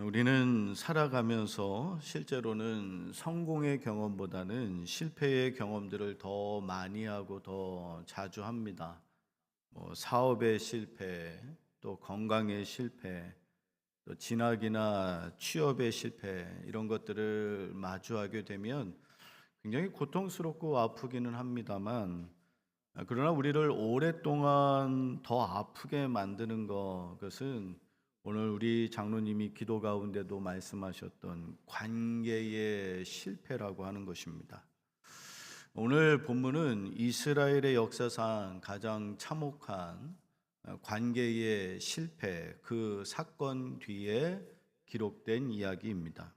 우리는 살아가면서 실제로는 성공의 경험보다는 실패의 경험들을 더 많이 하고 더 자주 합니다. 사업의 실패, 또 건강의 실패, 또 진학이나 취업의 실패, 이런 것들을 마주하게 되면 굉장히 고통스럽고 아프기는 합니다만, 그러나 우리를 오랫동안 더 아프게 만드는 그것은 오늘 우리 장로님이 기도 가운데도 말씀하셨던 관계의 실패라고 하는 것입니다. 오늘 본문은 이스라엘의 역사상 가장 참혹한 관계의 실패, 그 사건 뒤에 기록된 이야기입니다.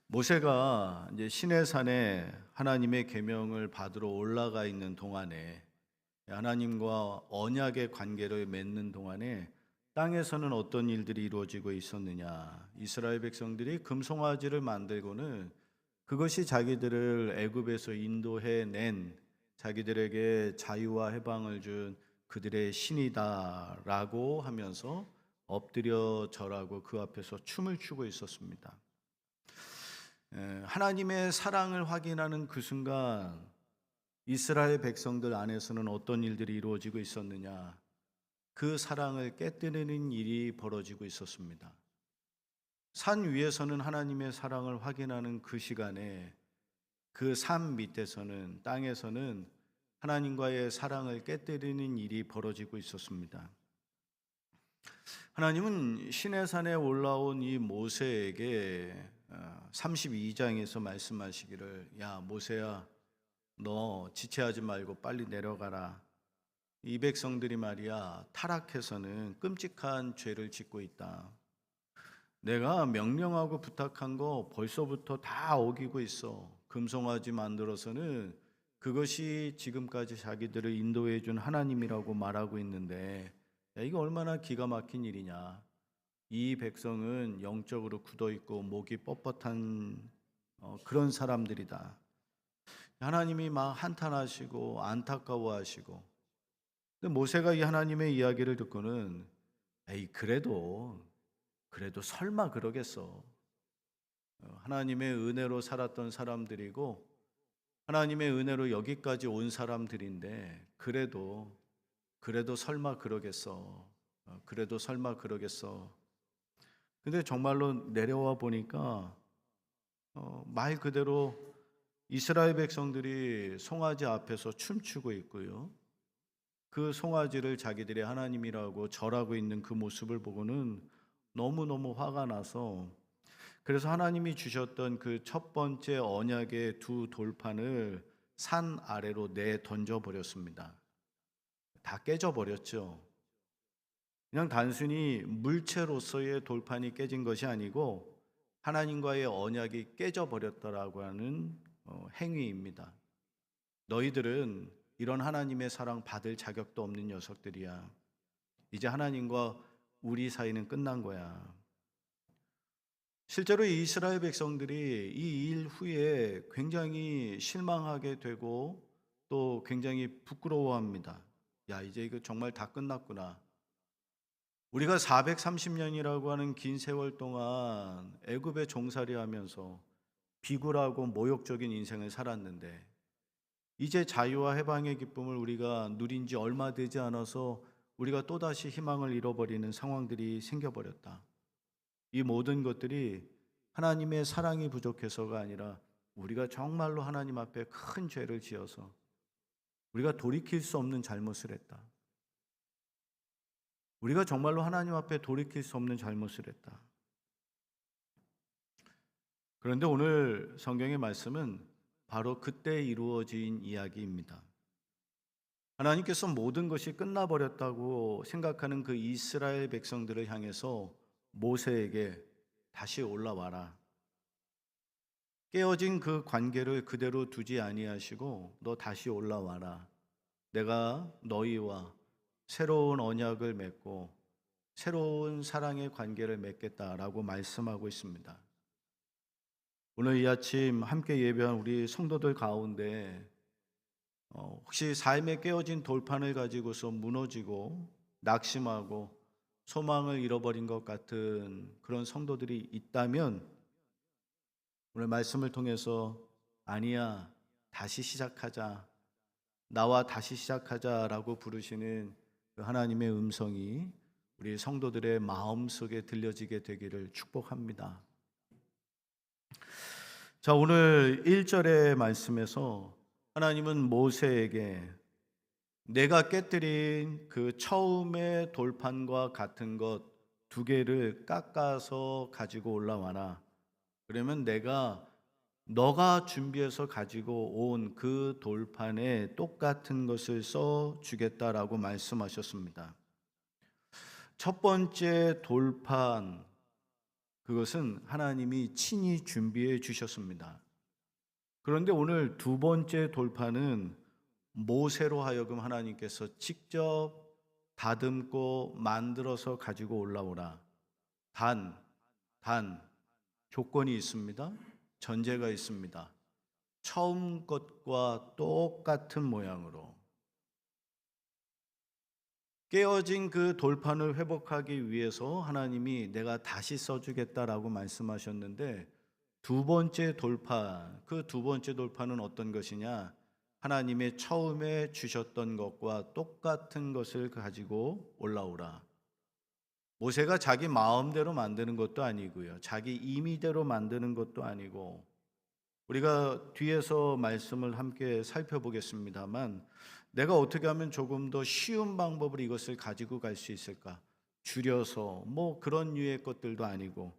모세가 이제 시내산에 하나님의 계명을 받으러 올라가 있는 동안에, 하나님과 언약의 관계를 맺는 동안에 땅에서는 어떤 일들이 이루어지고 있었느냐. 이스라엘 백성들이 금송아지를 만들고는 그것이 자기들을 애굽에서 인도해 낸, 자기들에게 자유와 해방을 준 그들의 신이다라고 하면서 엎드려 절하고 그 앞에서 춤을 추고 있었습니다. 하나님의 사랑을 확인하는 그 순간 이스라엘 백성들 안에서는 어떤 일들이 이루어지고 있었느냐. 그 사랑을 깨뜨리는 일이 벌어지고 있었습니다. 산 위에서는 하나님의 사랑을 확인하는 그 시간에 그 산 밑에서는, 땅에서는 하나님과의 사랑을 깨뜨리는 일이 벌어지고 있었습니다. 하나님은 시내산에 올라온 이 모세에게 32장에서 말씀하시기를, 야 모세야, 너 지체하지 말고 빨리 내려가라. 이 백성들이 말이야 타락해서는 끔찍한 죄를 짓고 있다. 내가 명령하고 부탁한 거 벌써부터 다 어기고 있어. 금송아지 만들어서는 그것이 지금까지 자기들을 인도해 준 하나님이라고 말하고 있는데, 야, 이거 얼마나 기가 막힌 일이냐. 이 백성은 영적으로 굳어 있고 목이 뻣뻣한 그런 사람들이다. 하나님이 막 한탄하시고 안타까워하시고, 근데 모세가 이 하나님의 이야기를 듣고는, 에이 그래도 설마 그러겠어. 하나님의 은혜로 살았던 사람들이고 하나님의 은혜로 여기까지 온 사람들인데, 그래도 설마 그러겠어. 그래도 설마 그러겠어. 근데 정말로 내려와 보니까 말 그대로 이스라엘 백성들이 송아지 앞에서 춤추고 있고요. 그 송아지를 자기들의 하나님이라고 절하고 있는 그 모습을 보고는 너무너무 화가 나서, 그래서 하나님이 주셨던 그 첫 번째 언약의 두 돌판을 산 아래로 내 던져 버렸습니다. 다 깨져 버렸죠. 그냥 단순히 물체로서의 돌판이 깨진 것이 아니고 하나님과의 언약이 깨져 버렸다라고 하는 행위입니다. 너희들은 이런 하나님의 사랑 받을 자격도 없는 녀석들이야. 이제 하나님과 우리 사이는 끝난 거야. 실제로 이스라엘 백성들이 이 일 후에 굉장히 실망하게 되고 또 굉장히 부끄러워합니다. 야, 이제 이거 정말 다 끝났구나. 우리가 430년이라고 하는 긴 세월 동안 애굽에 종살이하면서 비굴하고 모욕적인 인생을 살았는데, 이제 자유와 해방의 기쁨을 우리가 누린 지 얼마 되지 않아서 우리가 또다시 희망을 잃어버리는 상황들이 생겨버렸다. 이 모든 것들이 하나님의 사랑이 부족해서가 아니라 우리가 정말로 하나님 앞에 큰 죄를 지어서 우리가 돌이킬 수 없는 잘못을 했다. 우리가 정말로 하나님 앞에 돌이킬 수 없는 잘못을 했다. 그런데 오늘 성경의 말씀은 바로 그때 이루어진 이야기입니다. 하나님께서 모든 것이 끝나버렸다고 생각하는 그 이스라엘 백성들을 향해서 모세에게 다시 올라와라. 깨어진 그 관계를 그대로 두지 아니하시고 너 다시 올라와라. 내가 너희와 새로운 언약을 맺고 새로운 사랑의 관계를 맺겠다라고 말씀하고 있습니다. 오늘 이 아침 함께 예배한 우리 성도들 가운데 혹시 삶에 깨어진 돌판을 가지고서 무너지고 낙심하고 소망을 잃어버린 것 같은 그런 성도들이 있다면 오늘 말씀을 통해서 아니야, 다시 시작하자. 나와 다시 시작하자라고 부르시는 그 하나님의 음성이 우리 성도들의 마음속에 들려지게 되기를 축복합니다. 자, 오늘 1절의 말씀에서 하나님은 모세에게 내가 깨뜨린 그 처음의 돌판과 같은 것 두 개를 깎아서 가지고 올라와라. 그러면 내가 너가 준비해서 가지고 온 그 돌판에 똑같은 것을 써 주겠다라고 말씀하셨습니다. 첫 번째 돌판, 그것은 하나님이 친히 준비해 주셨습니다. 그런데 오늘 두 번째 돌판은 모세로 하여금 하나님께서 직접 다듬고 만들어서 가지고 올라오라. 단, 조건이 있습니다. 전제가 있습니다. 처음 것과 똑같은 모양으로. 깨어진 그 돌판을 회복하기 위해서 하나님이 내가 다시 써주겠다라고 말씀하셨는데 두 번째 돌판, 그 두 번째 돌판은 어떤 것이냐? 하나님의 처음에 주셨던 것과 똑같은 것을 가지고 올라오라. 모세가 자기 마음대로 만드는 것도 아니고요. 자기 임의대로 만드는 것도 아니고 우리가 뒤에서 말씀을 함께 살펴보겠습니다만 내가 어떻게 하면 조금 더 쉬운 방법으로 이것을 가지고 갈 수 있을까? 줄여서 뭐 그런 류의 것들도 아니고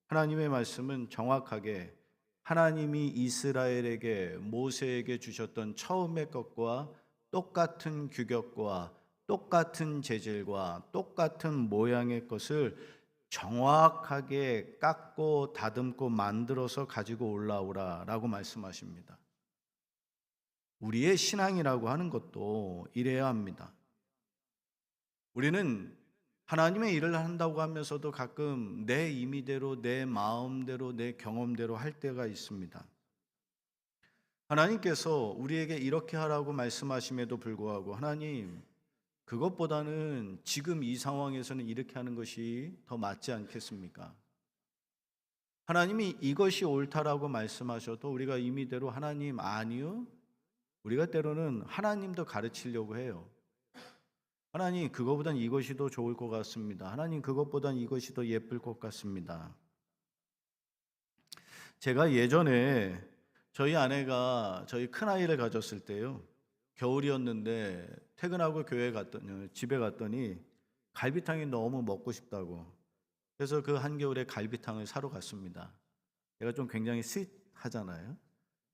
하나님의 말씀은 정확하게 하나님이 이스라엘에게 모세에게 주셨던 처음의 것과 똑같은 규격과 똑같은 재질과 똑같은 모양의 것을 정확하게 깎고 다듬고 만들어서 가지고 올라오라라고 말씀하십니다. 우리의 신앙이라고 하는 것도 이래야 합니다. 우리는 하나님의 일을 한다고 하면서도 가끔 내 임의대로, 내 마음대로, 내 경험대로 할 때가 있습니다. 하나님께서 우리에게 이렇게 하라고 말씀하심에도 불구하고 하나님, 그것보다는 지금 이 상황에서는 이렇게 하는 것이 더 맞지 않겠습니까? 하나님이 이것이 옳다라고 말씀하셔도 우리가 임의대로 하나님 아니요? 우리가 때로는 하나님도 가르치려고 해요. 하나님 그것보단 이것이 더 좋을 것 같습니다. 하나님 그것보단 이것이 더 예쁠 것 같습니다. 제가 예전에 저희 아내가 저희 큰아이를 가졌을 때요. 겨울이었는데 퇴근하고 집에 갔더니 갈비탕이 너무 먹고 싶다고. 그래서 그 한겨울에 갈비탕을 사러 갔습니다. 제가 좀 굉장히 스윗하잖아요.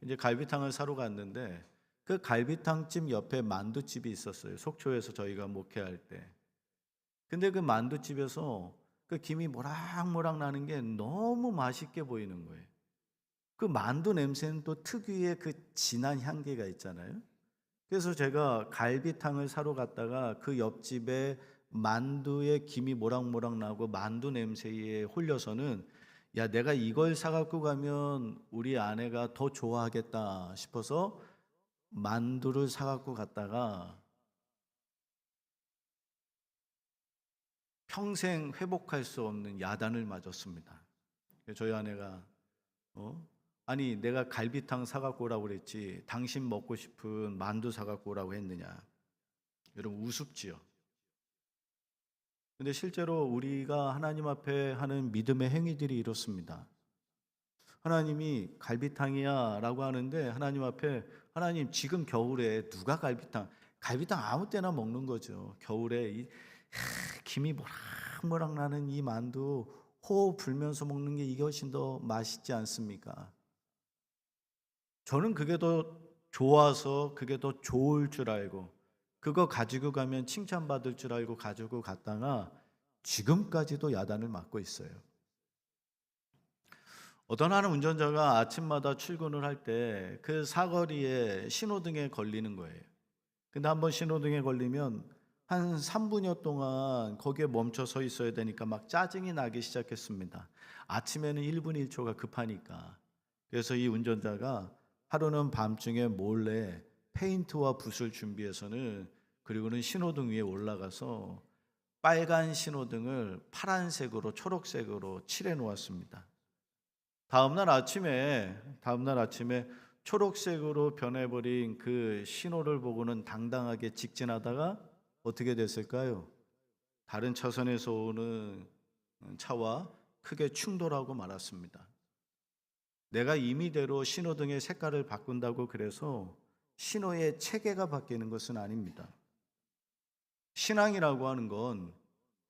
이제 갈비탕을 사러 갔는데 그 갈비탕집 옆에 만두집이 있었어요. 속초에서 저희가 목회할 때. 근데 그 만두집에서 그 김이 모락모락 나는 게 너무 맛있게 보이는 거예요. 그 만두 냄새는 또 특유의 그 진한 향기가 있잖아요. 그래서 제가 갈비탕을 사러 갔다가 그 옆집에 만두에 김이 모락모락 나고 만두 냄새에 홀려서는 야, 내가 이걸 사갖고 가면 우리 아내가 더 좋아하겠다 싶어서 만두를 사갖고 갔다가 평생 회복할 수 없는 야단을 맞았습니다. 저희 아내가 아니 내가 갈비탕 사갖고 오라고 그랬지 당신 먹고 싶은 만두 사갖고 오라고 했느냐. 여러분 우습지요. 근데 실제로 우리가 하나님 앞에 하는 믿음의 행위들이 이렇습니다. 하나님이 갈비탕이야 라고 하는데 하나님 앞에 하나님 지금 겨울에 누가 갈비탕 아무 때나 먹는 거죠. 겨울에 김이 모락모락 나는 이 만두 호흡 불면서 먹는 게 이것이 더 맛있지 않습니까? 저는 그게 더 좋아서 그게 더 좋을 줄 알고 그거 가지고 가면 칭찬받을 줄 알고 가지고 갔다가 지금까지도 야단을 맞고 있어요. 어떤 한 운전자가 아침마다 출근을 할 때 그 사거리에 신호등에 걸리는 거예요. 근데 한번 신호등에 걸리면 한 3분여 동안 거기에 멈춰 서 있어야 되니까 막 짜증이 나기 시작했습니다. 아침에는 1분 1초가 급하니까. 그래서 이 운전자가 하루는 밤중에 몰래 페인트와 붓을 준비해서는 그리고는 신호등 위에 올라가서 빨간 신호등을 파란색으로 초록색으로 칠해 놓았습니다. 다음날 아침에 초록색으로 변해버린 그 신호를 보고는 당당하게 직진하다가 어떻게 됐을까요? 다른 차선에서 오는 차와 크게 충돌하고 말았습니다. 내가 임의대로 신호등의 색깔을 바꾼다고 그래서 신호의 체계가 바뀌는 것은 아닙니다. 신앙이라고 하는 건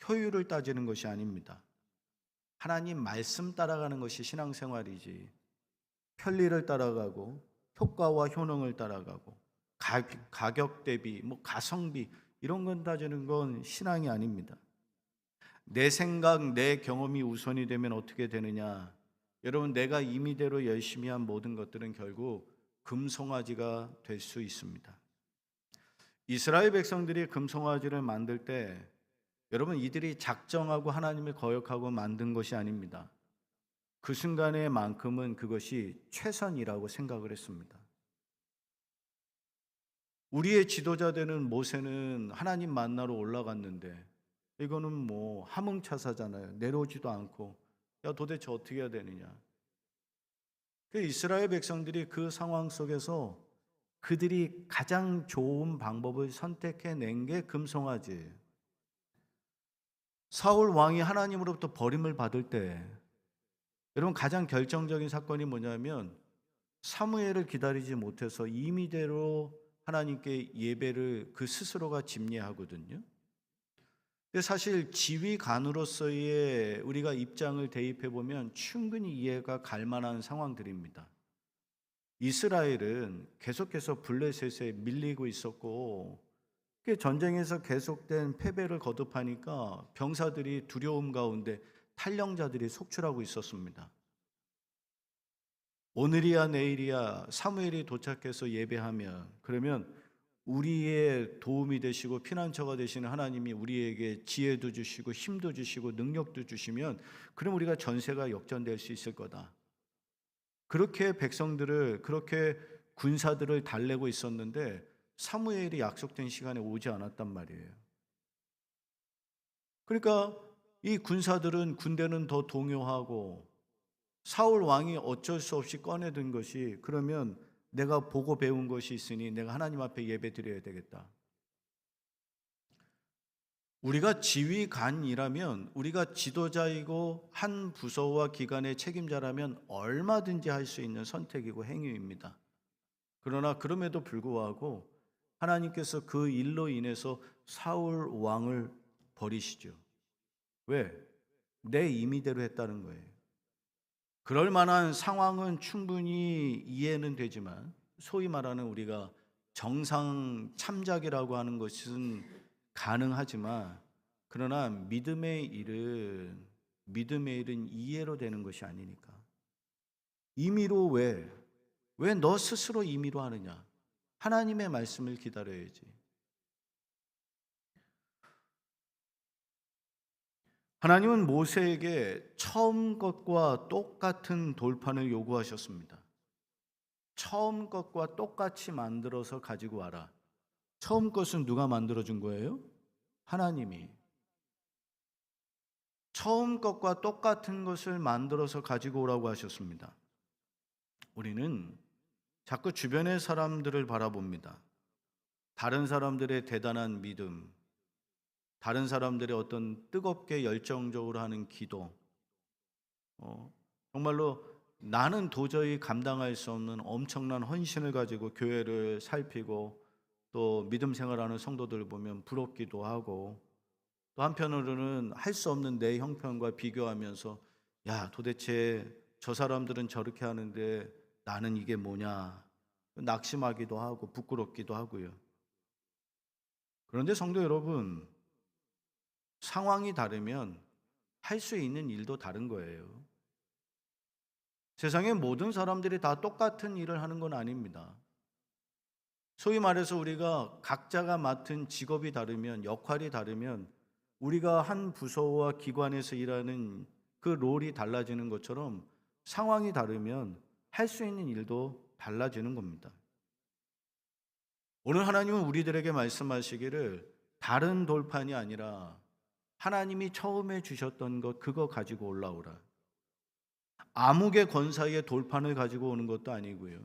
효율을 따지는 것이 아닙니다. 하나님 말씀 따라가는 것이 신앙생활이지, 편리를 따라가고 효과와 효능을 따라가고 가격 대비 가성비 이런 건 따지는 건 신앙이 아닙니다. 내 생각, 내 경험이 우선이 되면 어떻게 되느냐? 여러분, 내가 임의대로 열심히 한 모든 것들은 결국 금송아지가 될 수 있습니다. 이스라엘 백성들이 금송아지를 만들 때 여러분, 이들이 작정하고 하나님을 거역하고 만든 것이 아닙니다. 그 순간의 만큼은 그것이 최선이라고 생각을 했습니다. 우리의 지도자 되는 모세는 하나님 만나러 올라갔는데 이거는 하몽차사잖아요. 내려오지도 않고 야 도대체 어떻게 해야 되느냐. 그 이스라엘 백성들이 그 상황 속에서 그들이 가장 좋은 방법을 선택해낸 게 금송아지예요. 사울 왕이 하나님으로부터 버림을 받을 때 여러분 가장 결정적인 사건이 뭐냐면 사무엘을 기다리지 못해서 임의대로 하나님께 예배를 그 스스로가 집례하거든요. 근데 사실 지휘관으로서의 우리가 입장을 대입해 보면 충분히 이해가 갈 만한 상황들입니다. 이스라엘은 계속해서 블레셋에 밀리고 있었고 전쟁에서 계속된 패배를 거듭하니까 병사들이 두려움 가운데 탈영자들이 속출하고 있었습니다. 오늘이야 내일이야 사무엘이 도착해서 예배하면 그러면 우리의 도움이 되시고 피난처가 되시는 하나님이 우리에게 지혜도 주시고 힘도 주시고 능력도 주시면 그럼 우리가 전세가 역전될 수 있을 거다. 그렇게 백성들을 그렇게 군사들을 달래고 있었는데 사무엘이 약속된 시간에 오지 않았단 말이에요. 그러니까 이 군대는 더 동요하고 사울 왕이 어쩔 수 없이 꺼내든 것이 그러면 내가 보고 배운 것이 있으니 내가 하나님 앞에 예배 드려야 되겠다. 우리가 지휘관이라면 우리가 지도자이고 한 부서와 기관의 책임자라면 얼마든지 할 수 있는 선택이고 행위입니다. 그러나 그럼에도 불구하고 하나님께서 그 일로 인해서 사울 왕을 버리시죠. 왜? 내 임의대로 했다는 거예요. 그럴 만한 상황은 충분히 이해는 되지만 소위 말하는 우리가 정상 참작이라고 하는 것은 가능하지만 그러나 믿음의 일은 이해로 되는 것이 아니니까. 임의로 왜 너 스스로 임의로 하느냐? 하나님의 말씀을 기다려야지. 하나님은 모세에게 처음 것과 똑같은 돌판을 요구하셨습니다. 처음 것과 똑같이 만들어서 가지고 와라. 처음 것은 누가 만들어준 거예요? 하나님이. 처음 것과 똑같은 것을 만들어서 가지고 오라고 하셨습니다. 우리는 자꾸 주변의 사람들을 바라봅니다. 다른 사람들의 대단한 믿음, 다른 사람들의 어떤 뜨겁게 열정적으로 하는 기도, 정말로 나는 도저히 감당할 수 없는 엄청난 헌신을 가지고 교회를 살피고 또 믿음 생활하는 성도들을 보면 부럽기도 하고 또 한편으로는 할 수 없는 내 형편과 비교하면서 야 도대체 저 사람들은 저렇게 하는데 나는 이게 뭐냐 낙심하기도 하고 부끄럽기도 하고요. 그런데 성도 여러분, 상황이 다르면 할 수 있는 일도 다른 거예요. 세상의 모든 사람들이 다 똑같은 일을 하는 건 아닙니다. 소위 말해서 우리가 각자가 맡은 직업이 다르면, 역할이 다르면 우리가 한 부서와 기관에서 일하는 그 롤이 달라지는 것처럼 상황이 다르면 할 수 있는 일도 달라지는 겁니다. 오늘 하나님은 우리들에게 말씀하시기를 다른 돌판이 아니라 하나님이 처음에 주셨던 것 그거 가지고 올라오라. 암흑의 권사의 돌판을 가지고 오는 것도 아니고요.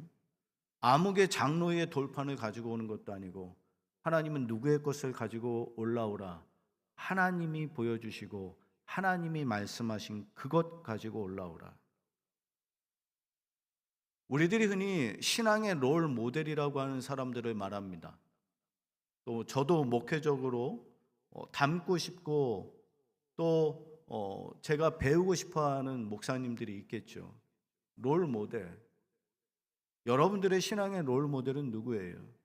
암흑의 장로의 돌판을 가지고 오는 것도 아니고, 하나님은 누구의 것을 가지고 올라오라. 하나님이 보여주시고 하나님이 말씀하신 그것 가지고 올라오라. 우리들이 흔히 신앙의 롤 모델이라고 하는 사람들을 말합니다. 또 저도 목회적으로 닮고 싶고 또 제가 배우고 싶어하는 목사님들이 있겠죠. 롤 모델. 여러분들의 신앙의 롤 모델은 누구예요?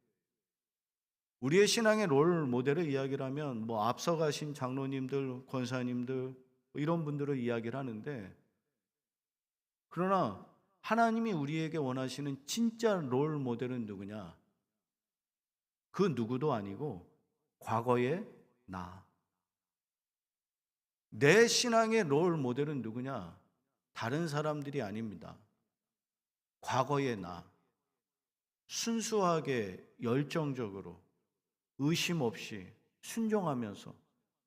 우리의 신앙의 롤 모델을 이야기를 하면 앞서가신 장로님들, 권사님들 이런 분들을 이야기를 하는데, 그러나 하나님이 우리에게 원하시는 진짜 롤 모델은 누구냐? 그 누구도 아니고 과거의 나. 내 신앙의 롤 모델은 누구냐? 다른 사람들이 아닙니다. 과거의 나. 순수하게 열정적으로 의심 없이 순종하면서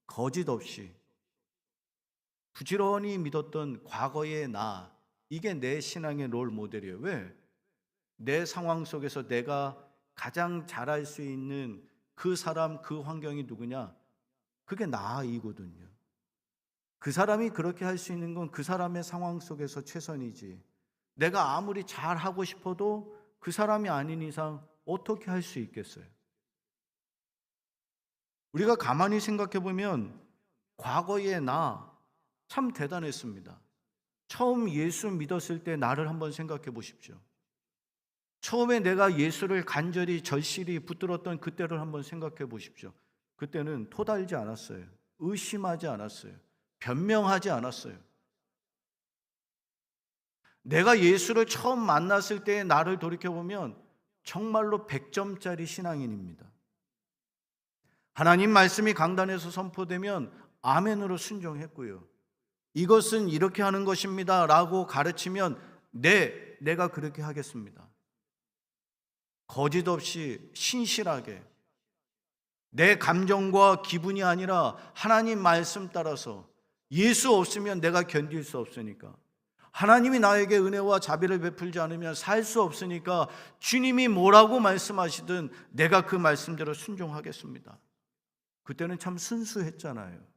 거짓 없이 부지런히 믿었던 과거의 나, 이게 내 신앙의 롤 모델이에요. 왜? 내 상황 속에서 내가 가장 잘할 수 있는 그 사람, 그 환경이 누구냐? 그게 나이거든요. 그 사람이 그렇게 할 수 있는 건 그 사람의 상황 속에서 최선이지, 내가 아무리 잘하고 싶어도 그 사람이 아닌 이상 어떻게 할 수 있겠어요? 우리가 가만히 생각해 보면 과거의 나 참 대단했습니다. 처음 예수 믿었을 때 나를 한번 생각해 보십시오. 처음에 내가 예수를 간절히 절실히 붙들었던 그때를 한번 생각해 보십시오. 그때는 토달지 않았어요. 의심하지 않았어요. 변명하지 않았어요. 내가 예수를 처음 만났을 때의 나를 돌이켜보면 정말로 100점짜리 신앙인입니다. 하나님 말씀이 강단에서 선포되면 아멘으로 순종했고요. 이것은 이렇게 하는 것입니다 라고 가르치면 내가 그렇게 하겠습니다. 거짓 없이 신실하게 내 감정과 기분이 아니라 하나님 말씀 따라서, 예수 없으면 내가 견딜 수 없으니까, 하나님이 나에게 은혜와 자비를 베풀지 않으면 살 수 없으니까 주님이 뭐라고 말씀하시든 내가 그 말씀대로 순종하겠습니다. 그때는 참 순수했잖아요.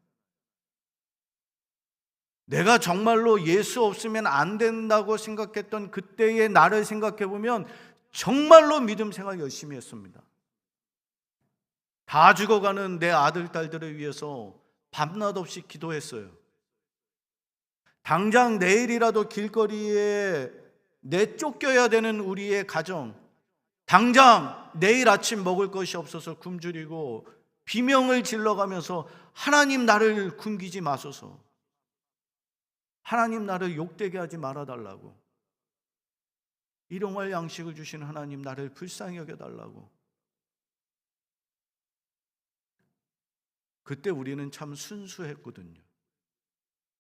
내가 정말로 예수 없으면 안 된다고 생각했던 그때의 나를 생각해 보면 정말로 믿음 생활 열심히 했습니다. 다 죽어가는 내 아들, 딸들을 위해서 밤낮 없이 기도했어요. 당장 내일이라도 길거리에 내쫓겨야 되는 우리의 가정, 당장 내일 아침 먹을 것이 없어서 굶주리고 비명을 질러가면서 하나님 나를 굶기지 마소서, 하나님 나를 욕되게 하지 말아달라고, 일용할 양식을 주시는 하나님 나를 불쌍히 여겨달라고. 그때 우리는 참 순수했거든요.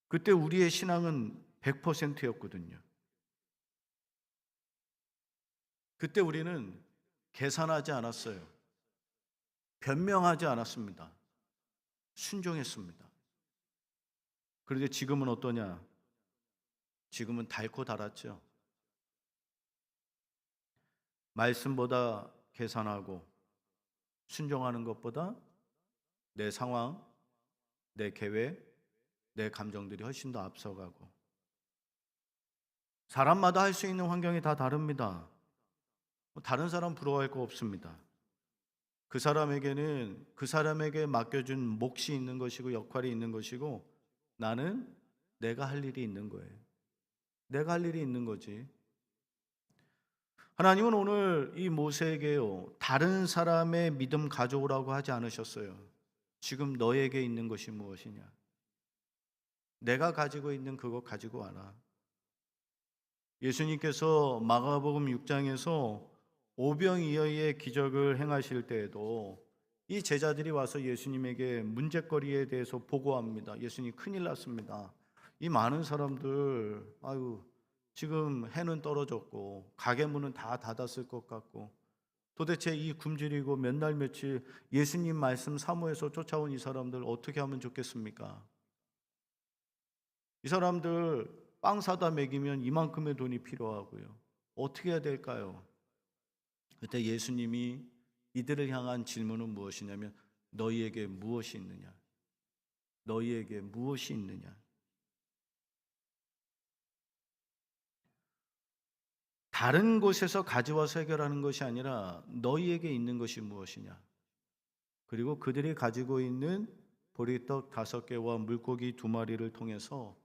그때 우리의 신앙은 100%였거든요. 그때 우리는 계산하지 않았어요. 변명하지 않았습니다. 순종했습니다. 그런데 지금은 어떠냐? 지금은 달고 달았죠. 말씀보다 계산하고 순종하는 것보다 내 상황, 내 계획, 내 감정들이 훨씬 더 앞서가고, 사람마다 할 수 있는 환경이 다 다릅니다. 다른 사람 부러워할 거 없습니다. 그 사람에게는 그 사람에게 맡겨준 몫이 있는 것이고 역할이 있는 것이고, 나는 내가 할 일이 있는 거예요. 내가 할 일이 있는 거지. 하나님은 오늘 이 모세에게요, 다른 사람의 믿음 가져오라고 하지 않으셨어요. 지금 너에게 있는 것이 무엇이냐? 내가 가지고 있는 그거 가지고 와라. 예수님께서 마가복음 6장에서 오병이어의 기적을 행하실 때에도 이 제자들이 와서 예수님에게 문제거리에 대해서 보고합니다. 예수님 큰일 났습니다. 이 많은 사람들, 지금 해는 떨어졌고 가게 문은 다 닫았을 것 같고 도대체 이 굶주리고 몇 날 며칠 예수님 말씀 사모해서 쫓아온 이 사람들 어떻게 하면 좋겠습니까? 이 사람들 빵 사다 먹이면 이만큼의 돈이 필요하고요. 어떻게 해야 될까요? 그때 예수님이 이들을 향한 질문은 무엇이냐면 너희에게 무엇이 있느냐? 너희에게 무엇이 있느냐? 다른 곳에서 가져와서 해결하는 것이 아니라 너희에게 있는 것이 무엇이냐? 그리고 그들이 가지고 있는 보리떡 5개와 물고기 2마리를 통해서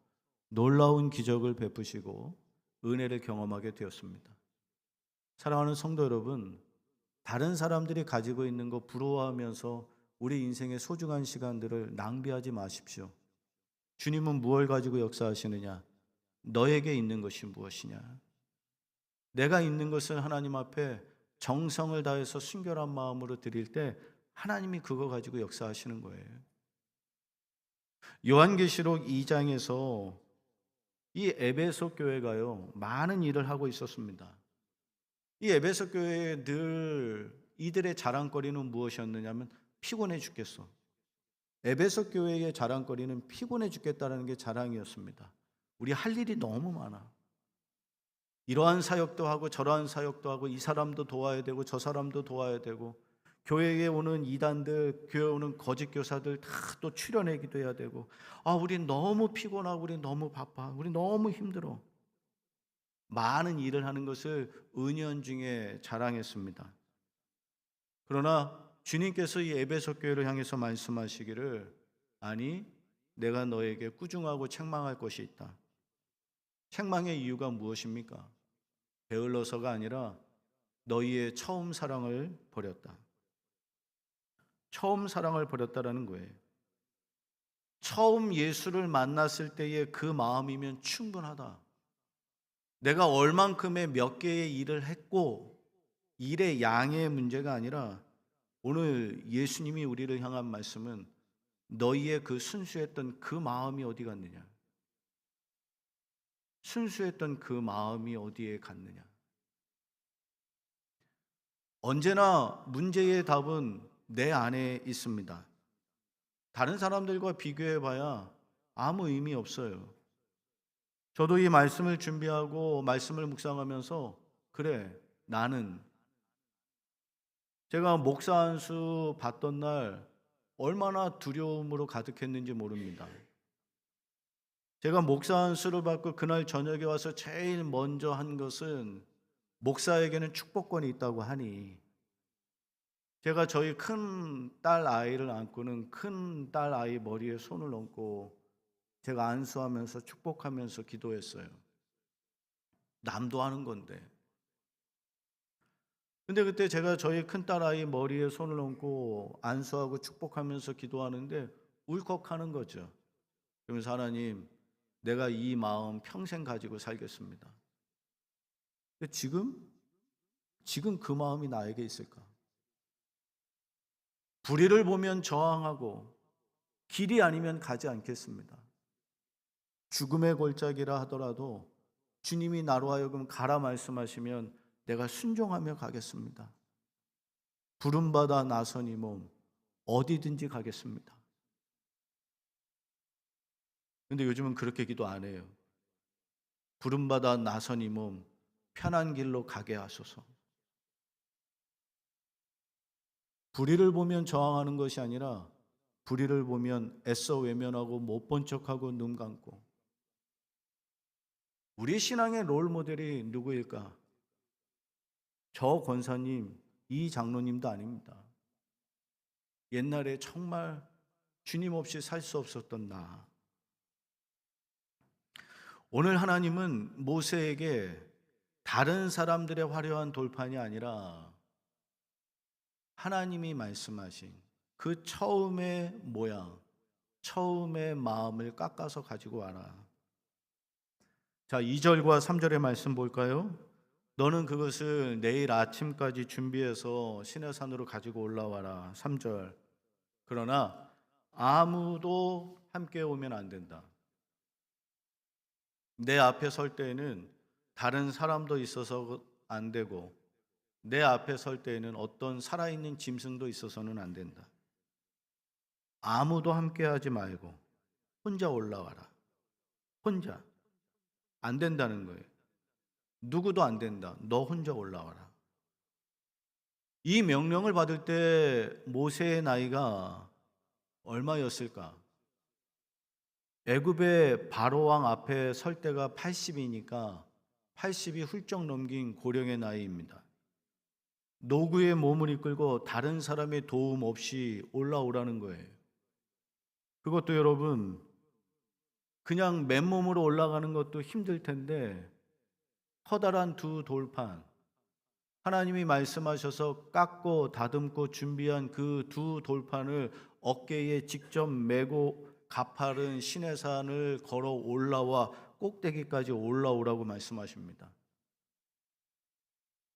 놀라운 기적을 베푸시고 은혜를 경험하게 되었습니다. 사랑하는 성도 여러분, 다른 사람들이 가지고 있는 거 부러워하면서 우리 인생의 소중한 시간들을 낭비하지 마십시오. 주님은 무엇을 가지고 역사하시느냐? 너에게 있는 것이 무엇이냐? 내가 있는 것을 하나님 앞에 정성을 다해서 순결한 마음으로 드릴 때 하나님이 그거 가지고 역사하시는 거예요. 요한계시록 2장에서 이 에베소 교회가요, 많은 일을 하고 있었습니다. 이 에베소 교회에 늘 이들의 자랑거리는 무엇이었느냐면 피곤해 죽겠어. 에베소 교회의 자랑거리는 피곤해 죽겠다는 게 자랑이었습니다. 우리 할 일이 너무 많아. 이러한 사역도 하고 저러한 사역도 하고 이 사람도 도와야 되고 저 사람도 도와야 되고 교회에 오는 이단들, 교회에 오는 거짓 교사들 다 또 출연하기도 해야 되고 우리 너무 피곤하고 우리 너무 바빠. 우리 너무 힘들어. 많은 일을 하는 것을 은연중에 자랑했습니다. 그러나 주님께서 이 에베소 교회를 향해서 말씀하시기를 아니 내가 너에게 꾸중하고 책망할 것이 있다. 책망의 이유가 무엇입니까? 게을러서가 아니라 너희의 처음 사랑을 버렸다. 처음 사랑을 버렸다라는 거예요. 처음 예수를 만났을 때의 그 마음이면 충분하다. 내가 얼만큼의 몇 개의 일을 했고 일의 양의 문제가 아니라 오늘 예수님이 우리를 향한 말씀은 너희의 그 순수했던 그 마음이 어디 갔느냐? 순수했던 그 마음이 어디에 갔느냐? 언제나 문제의 답은 내 안에 있습니다. 다른 사람들과 비교해 봐야 아무 의미 없어요. 저도 이 말씀을 준비하고 말씀을 묵상하면서 그래, 나는 제가 목사 안수 받던 날 얼마나 두려움으로 가득했는지 모릅니다. 제가 목사 안수를 받고 그날 저녁에 와서 제일 먼저 한 것은 목사에게는 축복권이 있다고 하니 제가 저희 큰 딸 아이를 안고는 큰 딸 아이 머리에 손을 얹고 제가 안수하면서 축복하면서 기도했어요. 남도 하는 건데. 근데 그때 제가 저희 큰 딸 아이 머리에 손을 얹고 안수하고 축복하면서 기도하는데 울컥하는 거죠. 그러면서 하나님, 내가 이 마음 평생 가지고 살겠습니다. 근데 지금 그 마음이 나에게 있을까? 불의를 보면 저항하고 길이 아니면 가지 않겠습니다. 죽음의 골짜기라 하더라도 주님이 나로 하여금 가라 말씀하시면 내가 순종하며 가겠습니다. 부름받아 나선 이 몸 어디든지 가겠습니다. 근데 요즘은 그렇게 기도 안 해요. 부름받아 나선 이 몸 편한 길로 가게 하소서. 불의를 보면 저항하는 것이 아니라 불의를 보면 애써 외면하고 못 본 척하고 눈 감고. 우리 신앙의 롤 모델이 누구일까? 저 권사님, 이 장로님도 아닙니다. 옛날에 정말 주님 없이 살 수 없었던 나. 오늘 하나님은 모세에게 다른 사람들의 화려한 돌판이 아니라 하나님이 말씀하신 그 처음의 모양, 처음의 마음을 깎아서 가지고 와라. 자, 2절과 3절의 말씀 볼까요? 너는 그것을 내일 아침까지 준비해서 시내산으로 가지고 올라와라. 3절. 그러나 아무도 함께 오면 안 된다. 내 앞에 설 때에는 다른 사람도 있어서 안 되고 내 앞에 설 때에는 어떤 살아있는 짐승도 있어서는 안 된다. 아무도 함께하지 말고 혼자 올라와라. 혼자. 안 된다는 거예요. 누구도 안 된다. 너 혼자 올라와라. 이 명령을 받을 때 모세의 나이가 얼마였을까? 애굽의 바로 왕 앞에 설 때가 80이니까 80이 훌쩍 넘긴 고령의 나이입니다. 노구의 몸을 이끌고 다른 사람의 도움 없이 올라오라는 거예요. 그것도 여러분, 그냥 맨몸으로 올라가는 것도 힘들 텐데 커다란 두 돌판, 하나님이 말씀하셔서 깎고 다듬고 준비한 그 두 돌판을 어깨에 직접 메고 가파른 시내산을 걸어 올라와 꼭대기까지 올라오라고 말씀하십니다.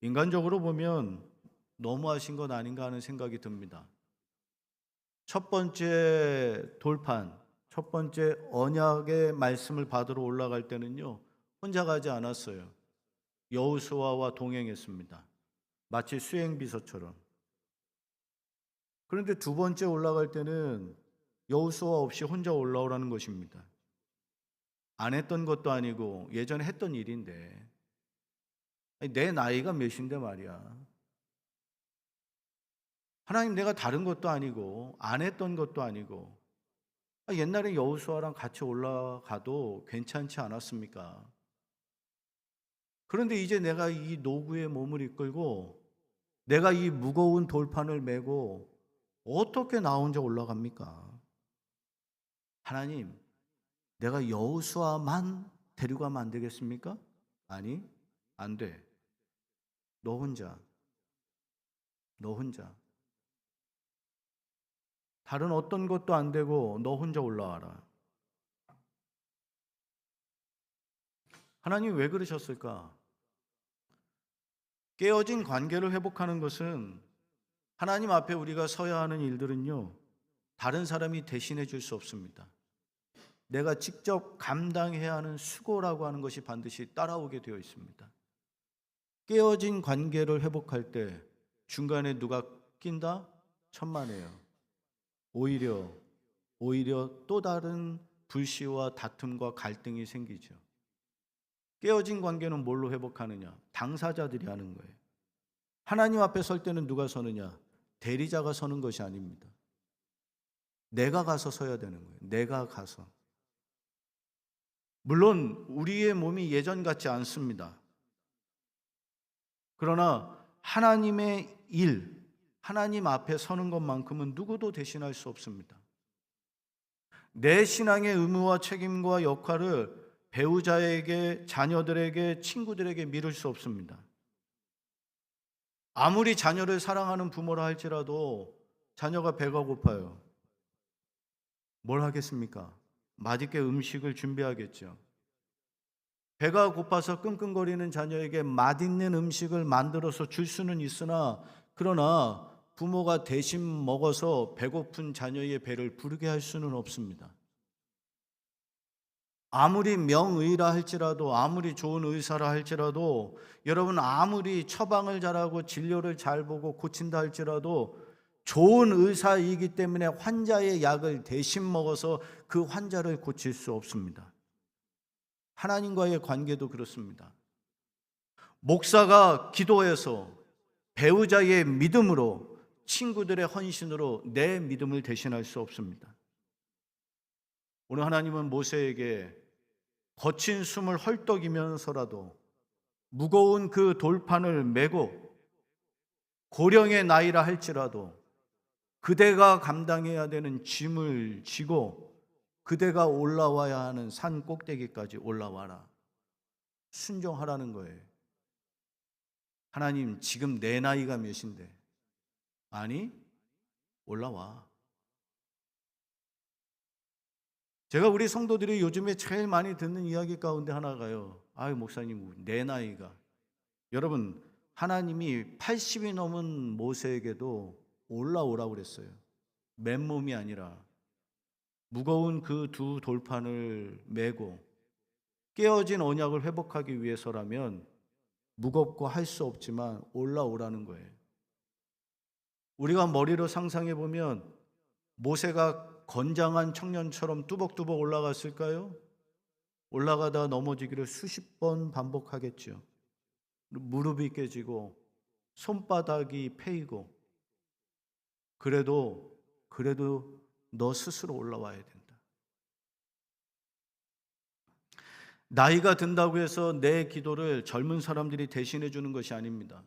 인간적으로 보면 너무하신 것 아닌가 하는 생각이 듭니다. 첫 번째 돌판, 첫 번째 언약의 말씀을 받으러 올라갈 때는요, 혼자 가지 않았어요. 여호수아와 동행했습니다. 마치 수행비서처럼. 그런데 두 번째 올라갈 때는 여호수아 없이 혼자 올라오라는 것입니다. 안 했던 것도 아니고 예전에 했던 일인데, 내 나이가 몇인데 말이야. 하나님, 내가 다른 것도 아니고 안 했던 것도 아니고 옛날에 여호수아랑 같이 올라가도 괜찮지 않았습니까? 그런데 이제 내가 이 노구의 몸을 이끌고 내가 이 무거운 돌판을 메고 어떻게 나 혼자 올라갑니까? 하나님, 내가 여호수아만 데려가면 안 되겠습니까? 아니, 안 돼. 너 혼자. 너 혼자. 다른 어떤 것도 안 되고 너 혼자 올라와라. 하나님 왜 그러셨을까? 깨어진 관계를 회복하는 것은, 하나님 앞에 우리가 서야 하는 일들은요, 다른 사람이 대신해 줄 수 없습니다. 내가 직접 감당해야 하는 수고라고 하는 것이 반드시 따라오게 되어 있습니다. 깨어진 관계를 회복할 때 중간에 누가 낀다? 천만에요. 오히려 또 다른 불씨와 다툼과 갈등이 생기죠. 깨어진 관계는 뭘로 회복하느냐? 당사자들이 하는 거예요. 하나님 앞에 설 때는 누가 서느냐? 대리자가 서는 것이 아닙니다. 내가 가서 서야 되는 거예요. 내가 가서. 물론 우리의 몸이 예전 같지 않습니다. 그러나 하나님의 일, 하나님 앞에 서는 것만큼은 누구도 대신할 수 없습니다. 내 신앙의 의무와 책임과 역할을 배우자에게, 자녀들에게, 친구들에게 미룰 수 없습니다. 아무리 자녀를 사랑하는 부모라 할지라도 자녀가 배가 고파요. 뭘 하겠습니까? 맛있게 음식을 준비하겠죠. 배가 고파서 끙끙거리는 자녀에게 맛있는 음식을 만들어서 줄 수는 있으나, 그러나 부모가 대신 먹어서 배고픈 자녀의 배를 부르게 할 수는 없습니다. 아무리 명의라 할지라도, 아무리 좋은 의사라 할지라도, 여러분 아무리 처방을 잘하고 진료를 잘 보고 고친다 할지라도 좋은 의사이기 때문에 환자의 약을 대신 먹어서 그 환자를 고칠 수 없습니다. 하나님과의 관계도 그렇습니다. 목사가 기도해서, 배우자의 믿음으로, 친구들의 헌신으로 내 믿음을 대신할 수 없습니다. 오늘 하나님은 모세에게 거친 숨을 헐떡이면서라도 무거운 그 돌판을 메고, 고령의 나이라 할지라도 그대가 감당해야 되는 짐을 지고 그대가 올라와야 하는 산 꼭대기까지 올라와라. 순종하라는 거예요. 하나님, 지금 내 나이가 몇인데? 아니, 올라와. 제가 우리 성도들이 요즘에 제일 많이 듣는 이야기 가운데 하나가요, 아유 목사님, 내 나이가. 여러분, 하나님이 80이 넘은 모세에게도 올라오라고 그랬어요. 맨몸이 아니라 무거운 그 두 돌판을 메고 깨어진 언약을 회복하기 위해서라면 무겁고 할 수 없지만 올라오라는 거예요. 우리가 머리로 상상해 보면 모세가 건장한 청년처럼 뚜벅뚜벅 올라갔을까요? 올라가다 넘어지기를 수십 번 반복하겠죠. 무릎이 깨지고 손바닥이 패이고 그래도 너 스스로 올라와야 된다. 나이가 든다고 해서 내 기도를 젊은 사람들이 대신해 주는 것이 아닙니다.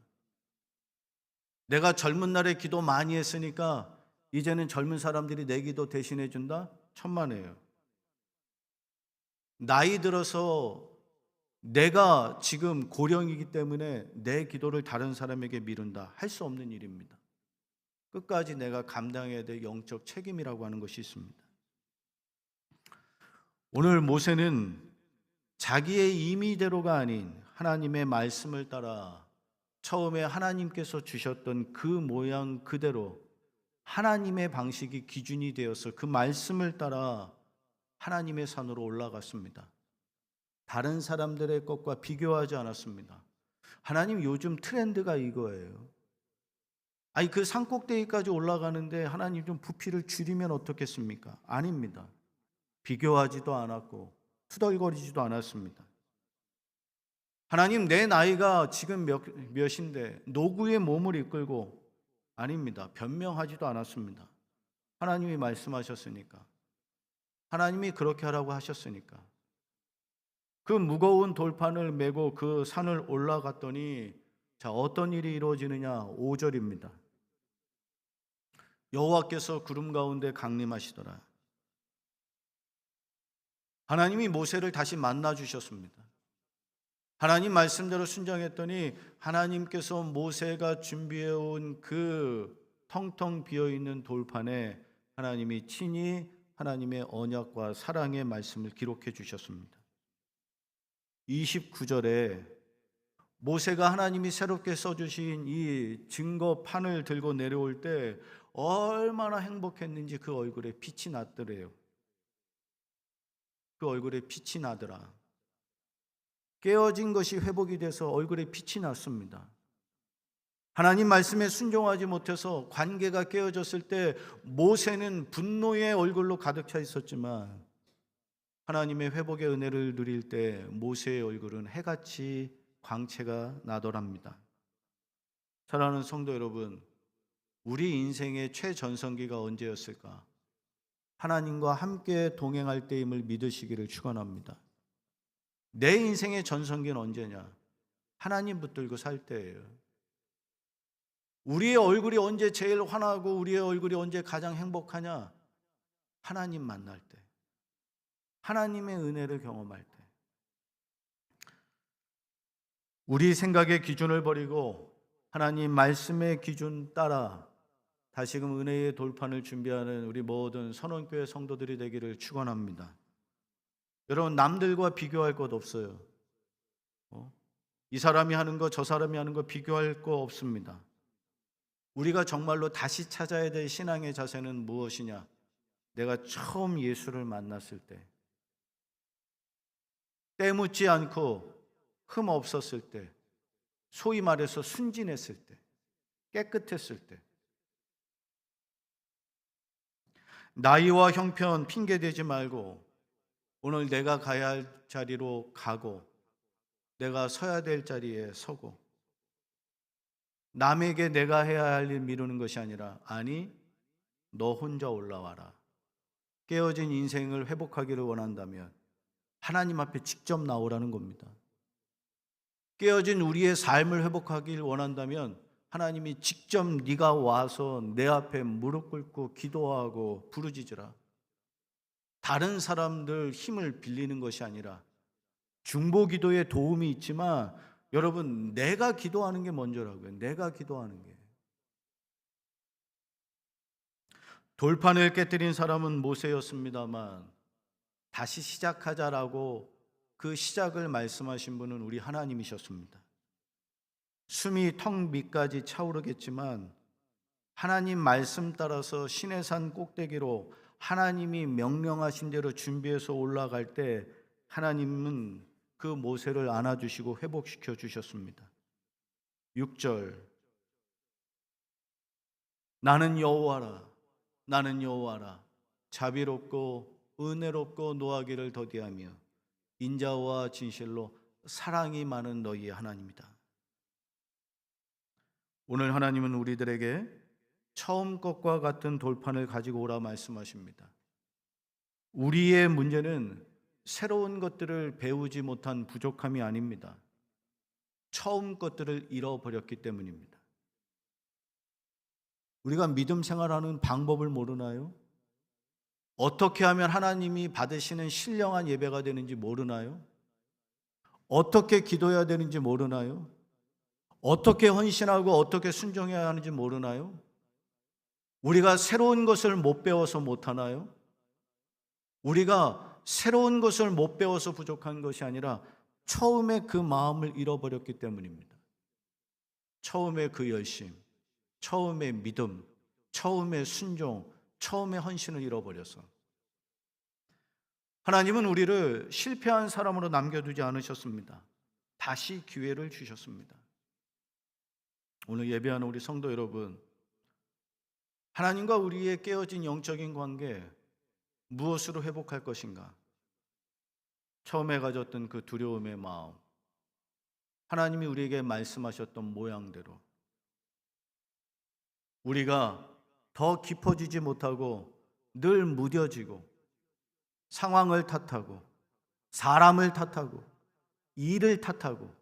내가 젊은 날에 기도 많이 했으니까 이제는 젊은 사람들이 내 기도 대신해 준다? 천만에요. 나이 들어서 내가 지금 고령이기 때문에 내 기도를 다른 사람에게 미룬다. 할 수 없는 일입니다. 끝까지 내가 감당해야 될 영적 책임이라고 하는 것이 있습니다. 오늘 모세는 자기의 임의대로가 아닌 하나님의 말씀을 따라 처음에 하나님께서 주셨던 그 모양 그대로 하나님의 방식이 기준이 되어서 그 말씀을 따라 하나님의 산으로 올라갔습니다. 다른 사람들의 것과 비교하지 않았습니다. 하나님 요즘 트렌드가 이거예요. 아니 그 산꼭대기까지 올라가는데 하나님 좀 부피를 줄이면 어떻겠습니까? 아닙니다. 비교하지도 않았고 투덜거리지도 않았습니다. 하나님 내 나이가 지금 몇인데 노구의 몸을 이끌고 아닙니다. 변명하지도 않았습니다. 하나님이 말씀하셨으니까. 하나님이 그렇게 하라고 하셨으니까. 그 무거운 돌판을 메고 그 산을 올라갔더니 자 어떤 일이 이루어지느냐 5절입니다. 여호와께서 구름 가운데 강림하시더라. 하나님이 모세를 다시 만나 주셨습니다. 하나님 말씀대로 순종했더니 하나님께서 모세가 준비해온 그 텅텅 비어있는 돌판에 하나님이 친히 하나님의 언약과 사랑의 말씀을 기록해 주셨습니다. 29절에 모세가 하나님이 새롭게 써주신 이 증거판을 들고 내려올 때 얼마나 행복했는지 그 얼굴에 빛이 났더래요. 그 얼굴에 빛이 나더라. 깨어진 것이 회복이 돼서 얼굴에 빛이 났습니다. 하나님 말씀에 순종하지 못해서 관계가 깨어졌을 때 모세는 분노의 얼굴로 가득 차 있었지만 하나님의 회복의 은혜를 누릴 때 모세의 얼굴은 해같이 광채가 나더랍니다. 사랑하는 성도 여러분, 우리 인생의 최전성기가 언제였을까? 하나님과 함께 동행할 때임을 믿으시기를 축원합니다. 내 인생의 전성기는 언제냐? 하나님 붙들고 살 때예요. 우리의 얼굴이 언제 제일 환하고 우리의 얼굴이 언제 가장 행복하냐? 하나님 만날 때, 하나님의 은혜를 경험할 때. 우리 생각의 기준을 버리고 하나님 말씀의 기준 따라 다시금 은혜의 돌판을 준비하는 우리 모든 선원교회 성도들이 되기를 축원합니다. 여러분 남들과 비교할 것 없어요. 이 사람이 하는 거 저 사람이 하는 거 비교할 거 없습니다. 우리가 정말로 다시 찾아야 될 신앙의 자세는 무엇이냐? 내가 처음 예수를 만났을 때, 때묻지 않고 흠 없었을 때, 소위 말해서 순진했을 때, 깨끗했을 때, 나이와 형편 핑계대지 말고 오늘 내가 가야 할 자리로 가고 내가 서야 될 자리에 서고 남에게 내가 해야 할 일 미루는 것이 아니라 아니 너 혼자 올라와라. 깨어진 인생을 회복하기를 원한다면 하나님 앞에 직접 나오라는 겁니다. 깨어진 우리의 삶을 회복하기를 원한다면 하나님이 직접 네가 와서 내 앞에 무릎 꿇고 기도하고 부르짖으라. 다른 사람들 힘을 빌리는 것이 아니라 중보 기도에 도움이 있지만 여러분 내가 기도하는 게 먼저라고요. 내가 기도하는 게. 돌판을 깨뜨린 사람은 모세였습니다만 다시 시작하자라고 그 시작을 말씀하신 분은 우리 하나님이셨습니다. 숨이 턱 밑까지 차오르겠지만 하나님 말씀 따라서 시내산 꼭대기로 하나님이 명령하신 대로 준비해서 올라갈 때 하나님은 그 모세를 안아주시고 회복시켜 주셨습니다. 6절 나는 여호와라 나는 여호와라 자비롭고 은혜롭고 노하기를 더디하며 인자와 진실로 사랑이 많은 너희의 하나님이다. 오늘 하나님은 우리들에게 처음 것과 같은 돌판을 가지고 오라 말씀하십니다. 우리의 문제는 새로운 것들을 배우지 못한 부족함이 아닙니다. 처음 것들을 잃어버렸기 때문입니다. 우리가 믿음 생활하는 방법을 모르나요? 어떻게 하면 하나님이 받으시는 신령한 예배가 되는지 모르나요? 어떻게 기도해야 되는지 모르나요? 어떻게 헌신하고 어떻게 순종해야 하는지 모르나요? 우리가 새로운 것을 못 배워서 못하나요? 우리가 새로운 것을 못 배워서 부족한 것이 아니라 처음에 그 마음을 잃어버렸기 때문입니다. 처음에 그 열심, 처음에 믿음, 처음에 순종, 처음에 헌신을 잃어버려서. 하나님은 우리를 실패한 사람으로 남겨두지 않으셨습니다. 다시 기회를 주셨습니다. 오늘 예배하는 우리 성도 여러분, 하나님과 우리의 깨어진 영적인 관계 무엇으로 회복할 것인가? 처음에 가졌던 그 두려움의 마음, 하나님이 우리에게 말씀하셨던 모양대로 우리가 더 깊어지지 못하고 늘 무뎌지고 상황을 탓하고 사람을 탓하고 일을 탓하고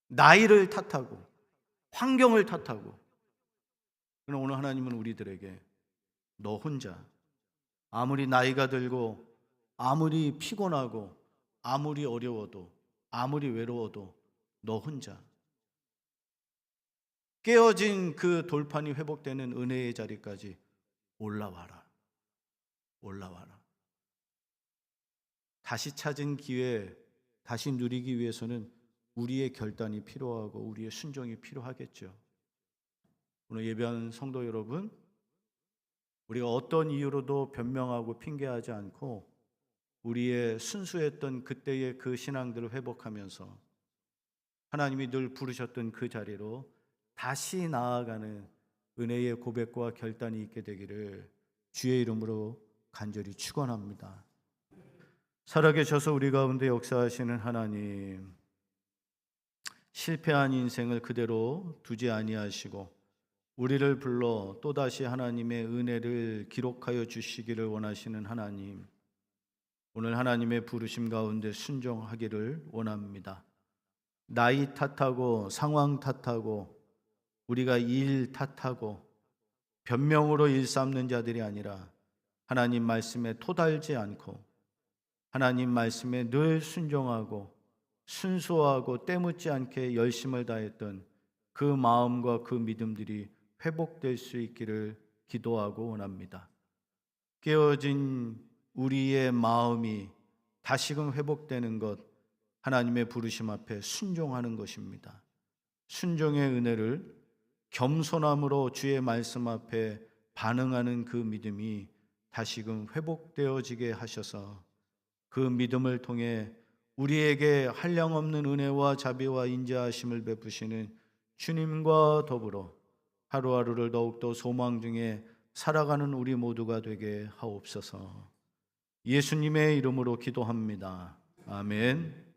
나이를 탓하고 환경을 탓하고, 그러나 오늘 하나님은 우리들에게 너 혼자 아무리 나이가 들고 아무리 피곤하고 아무리 어려워도 아무리 외로워도 너 혼자 깨어진 그 돌판이 회복되는 은혜의 자리까지 올라와라. 올라와라. 다시 찾은 기회, 다시 누리기 위해서는 우리의 결단이 필요하고 우리의 순종이 필요하겠죠. 오늘 예배하는 성도 여러분, 우리가 어떤 이유로도 변명하고 핑계하지 않고 우리의 순수했던 그때의 그 신앙들을 회복하면서 하나님이 늘 부르셨던 그 자리로 다시 나아가는 은혜의 고백과 결단이 있게 되기를 주의 이름으로 간절히 축원합니다. 살아계셔서 우리 가운데 역사하시는 하나님, 실패한 인생을 그대로 두지 아니하시고 우리를 불러 또다시 하나님의 은혜를 기록하여 주시기를 원하시는 하나님, 오늘 하나님의 부르심 가운데 순종하기를 원합니다. 나이 탓하고 상황 탓하고 우리가 일 탓하고 변명으로 일삼는 자들이 아니라 하나님 말씀에 토달지 않고 하나님 말씀에 늘 순종하고 순수하고 때묻지 않게 열심을 다했던 그 마음과 그 믿음들이 회복될 수 있기를 기도하고 원합니다. 깨어진 우리의 마음이 다시금 회복되는 것, 하나님의 부르심 앞에 순종하는 것입니다. 순종의 은혜를 겸손함으로 주의 말씀 앞에 반응하는 그 믿음이 다시금 회복되어지게 하셔서 그 믿음을 통해 우리에게 한량없는 은혜와 자비와 인자하심을 베푸시는 주님과 더불어 하루하루를 더욱더 소망 중에 살아가는 우리 모두가 되게 하옵소서. 예수님의 이름으로 기도합니다. 아멘.